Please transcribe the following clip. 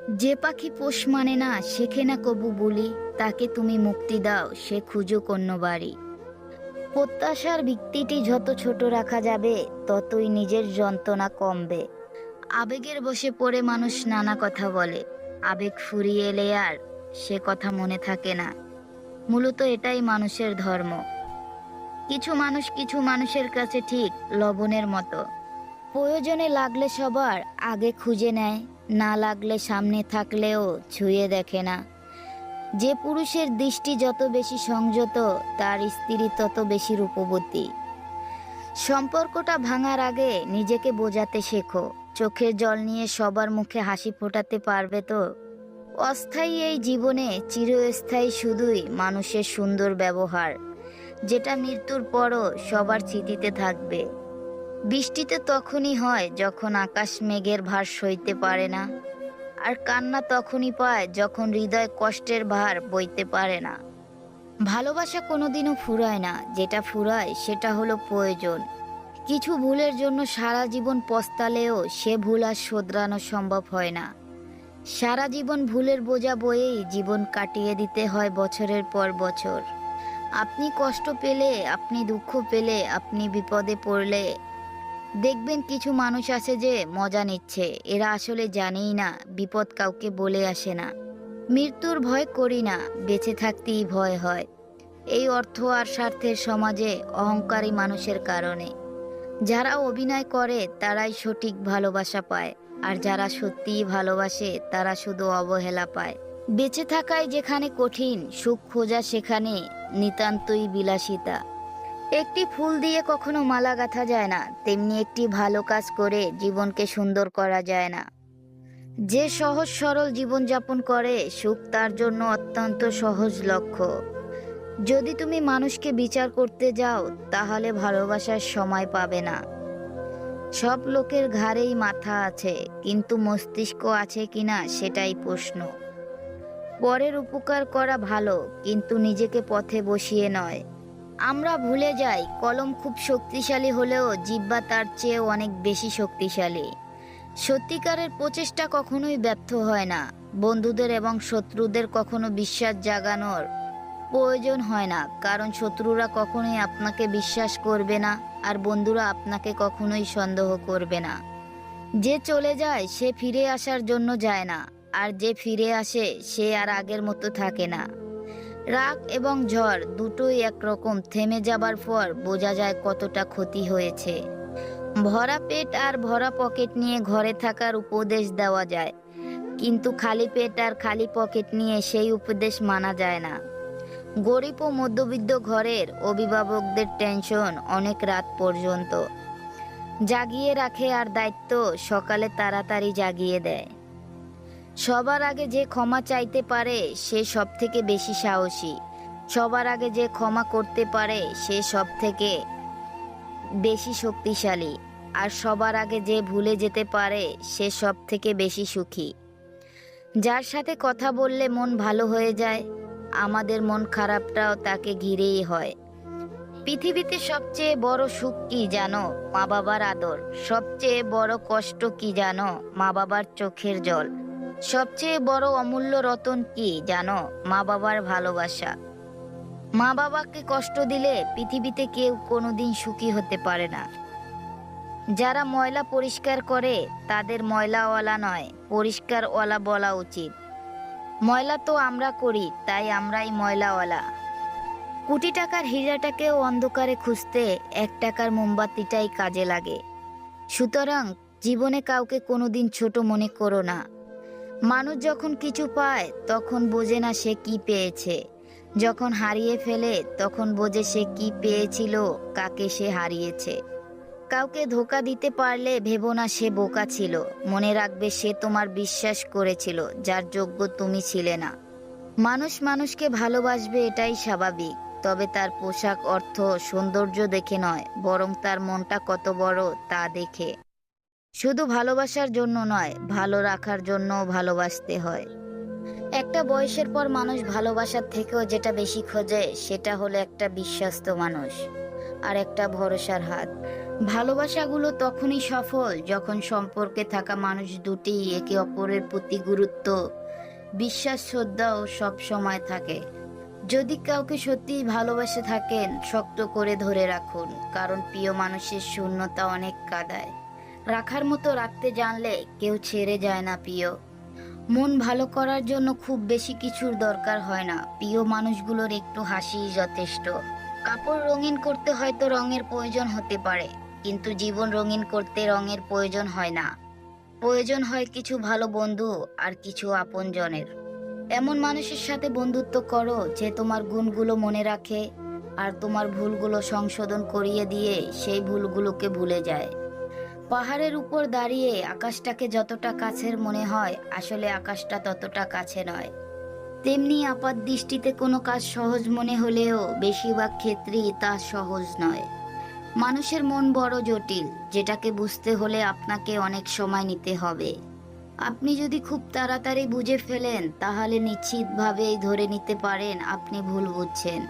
যে পাখি পোষ মানে না শেখে না কবু বলি, তাকে তুমি মুক্তি দাও সে খুঁজুক অন্য বাড়ি। প্রত্যাশার ভিত্তিটি যত ছোট রাখা যাবে ততই নিজের যন্ত্রণা কমবে। আবেগের বশে পড়ে মানুষ নানা কথা বলে, আবেগ ফুরিয়ে এলে আর সে কথা মনে থাকে না। মূলত এটাই মানুষের ধর্ম। কিছু মানুষ কিছু মানুষের কাছে ঠিক লবণের মতো, প্রয়োজনে লাগলে সবার আগে খুঁজে নেয়, না লাগলে সামনে থাকলেও ছুঁয়ে দেখে না। যে পুরুষের দৃষ্টি যত বেশি সংযত তার স্ত্রী তত বেশি রূপবতী। সম্পর্কটা ভাঙার আগে নিজেকে বোঝাতে শেখো, চোখের জল নিয়ে সবার মুখে হাসি ফোটাতে পারবে তো? অস্থায়ী এই জীবনে চিরস্থায়ী শুধুই মানুষের সুন্দর ব্যবহার, যেটা মৃত্যুর পরও সবার স্মৃতিতে থাকবে। বৃষ্টিতে তখনই হয় যখন আকাশ মেঘের ভার সইতে পারে না, আর কান্না তখনই পায় যখন হৃদয় কষ্টের ভার বইতে পারে না। ভালোবাসা কোনোদিনও ফুরায় না, যেটা ফুরায় সেটা হলো প্রয়োজন। কিছু ভুলের জন্য সারা জীবন পস্তালেও সে ভুল আর শোধরানো সম্ভব হয় না। সারা জীবন ভুলের বোঝা বয়েই জীবন কাটিয়ে দিতে হয় বছরের পর বছর। আপনি কষ্ট পেলে, আপনি দুঃখ পেলে, আপনি বিপদে পড়লে দেখবেন কিছু মানুষ আছে যে মজা নিচ্ছে, এরা আসলে জানেই না বিপদ কাউকে বলে আসে না। মৃত্যুর ভয় করি না, বেঁচে থাকতেই ভয় হয়। এই অর্থ আর স্বার্থের সমাজে অহংকারী মানুষের কারণে। যারা অভিনয় করে তারাই সঠিক ভালোবাসা পায়, আর যারা সত্যিই ভালোবাসে তারা শুধু অবহেলা পায়। বেঁচে থাকাই যেখানে কঠিন, সুখ খোঁজা সেখানে নিতান্তই বিলাসিতা। একটি ফুল দিয়ে কখনো মালা গাঁথা যায় না, তেমনি একটি ভালো কাজ করে জীবনকে সুন্দর করা যায় না। যে সহজ সরল জীবনযাপন করে সুখ তার জন্য অত্যন্ত সহজ লক্ষ্য। যদি তুমি মানুষকে বিচার করতে যাও তাহলে ভালোবাসার সময় পাবে না। সব লোকের ঘাড়েই মাথা আছে, কিন্তু মস্তিষ্ক আছে কিনা সেটাই প্রশ্ন। পরের উপকার করা ভালো, কিন্তু নিজেকে পথে বসিয়ে নয়। আমরা ভুলে যাই কলম খুব শক্তিশালী হলেও জিহ্বা তার চেয়েও অনেক বেশি শক্তিশালী। সত্যিকারের প্রচেষ্টা কখনোই ব্যর্থ হয় না। বন্ধুদের এবং শত্রুদের কখনো বিশ্বাস জাগানোর প্রয়োজন হয় না, কারণ শত্রুরা কখনোই আপনাকে বিশ্বাস করবে না, আর বন্ধুরা আপনাকে কখনোই সন্দেহ করবে না। যে চলে যায় সে ফিরে আসার জন্য যায় না, আর যে ফিরে আসে সে আর আগের মতো থাকে না। রাগ এবং ঝড় দুটোই একরকম, থেমে যাবার পর বোঝা যায় কতটা ক্ষতি হয়েছে। ভরা পেট আর ভরা পকেট নিয়ে ঘরে থাকার উপদেশ দেওয়া যায়, কিন্তু খালি পেট আর খালি পকেট নিয়ে সেই উপদেশ মানা যায় না। গরিব ও মধ্যবিত্ত ঘরের অভিভাবকদের টেনশন অনেক রাত পর্যন্ত জাগিয়ে রাখে, আর দায়িত্ব সকালে তাড়াতাড়ি জাগিয়ে দেয়। সবার আগে যে ক্ষমা চাইতে পারে সে সব থেকে বেশি সাহসী। সবার আগে যে ক্ষমা করতে পারে সে সব থেকে বেশি শক্তিশালী। আর সবার আগে যে ভুলে যেতে পারে সে সব থেকে বেশি সুখী। যার সাথে কথা বললে মন ভালো হয়ে যায়, আমাদের মন খারাপটাও তাকে ঘিরেই হয়। পৃথিবীতে সবচেয়ে বড় সুখ কি জানো? মা বাবার আদর। সবচেয়ে বড় কষ্ট কি জানো? মা বাবার চোখের জল। সবচেয়ে বড় অমূল্য রতন কি জানো? মা বাবার ভালোবাসা। মা বাবাকে কষ্ট দিলে পৃথিবীতে কেউ কোনোদিন সুখী হতে পারে না। যারা ময়লা পরিষ্কার করে তাদের ময়লাওয়ালা নয়, পরিষ্কারওয়ালা বলা উচিত। ময়লা তো আমরা করি, তাই আমরাই ময়লাওয়ালা। কোটি টাকার হীরাটাকেও অন্ধকারে খুঁজতে 1 টাকার মোমবাতিটাই কাজে লাগে। সুতরাং জীবনে কাউকে কোনোদিন ছোট মনে করো না। মানুষ যখন কিছু পায় তখন বোঝে না সে কি পেয়েছে, যখন হারিয়ে ফেলে তখন বোঝে সে কি পেয়েছিল, কাকে সে হারিয়েছে। কাউকে ধোঁকা দিতে পারলে ভেবো না সে বোকা ছিল, মনে রাখবে সে তোমার বিশ্বাস করেছিল যার যোগ্য তুমি ছিলে না। মানুষ মানুষকে ভালোবাসবে এটাই স্বাভাবিক, তবে তার পোশাক অর্থ সৌন্দর্য দেখে নয়, বরং তার মনটা কত বড় তা দেখে। শুধু ভালোবাসার জন্য নয়, ভালো রাখার জন্য ভালোবাসতে হয়। একটা বয়সের পর মানুষ ভালোবাসার থেকেও যেটা বেশি খোঁজে সেটা হলো একটা বিশ্বস্ত মানুষ আর একটা ভরসার হাত। ভালোবাসাগুলো তখনই সফল যখন সম্পর্কে থাকা মানুষ দুটি একে অপরের প্রতি গুরুত্ব, বিশ্বাস, শ্রদ্ধা ও সব সময় থাকে। যদি কাউকে সত্যিই ভালোবাসে থাকেন, শক্ত করে ধরে রাখুন, কারণ প্রিয় মানুষের শূন্যতা অনেক কাঁদায়। রাখার মতো রাখতে জানলে কেউ ছেড়ে যায় না প্রিয়। মন ভালো করার জন্য খুব বেশি কিছুর দরকার হয় না, প্রিয় মানুষগুলোর একটু হাসিই যথেষ্ট। কাপড় রঙিন করতে হয়তো রঙের প্রয়োজন হতে পারে, কিন্তু জীবন রঙিন করতে রঙের প্রয়োজন হয় না। প্রয়োজন হয় কিছু ভালো বন্ধু আর কিছু আপনজনের। এমন মানুষের সাথে বন্ধুত্ব করো যে তোমার গুণগুলো মনে রাখে আর তোমার ভুলগুলো সংশোধন করিয়ে দিয়ে সেই ভুলগুলোকে ভুলে যায়। পাহাড়ের উপর দাঁড়িয়ে আকাশটাকে যতটা কাছের মনে হয়, আসলে আকাশটা ততটা কাছে নয়। তেমনি আপাত দৃষ্টিতে কোনো কাজ সহজ মনে হলেও বেশিরভাগ ক্ষেত্রেই তা সহজ নয়। মানুষের মন বড় জটিল, যেটাকে বুঝতে হলে আপনাকে অনেক সময় নিতে হবে। আপনি যদি খুব তাড়াতাড়ি বুঝে ফেলেন, তাহলে নিশ্চিতভাবেই ধরে নিতে পারেন আপনি ভুল বুঝছেন।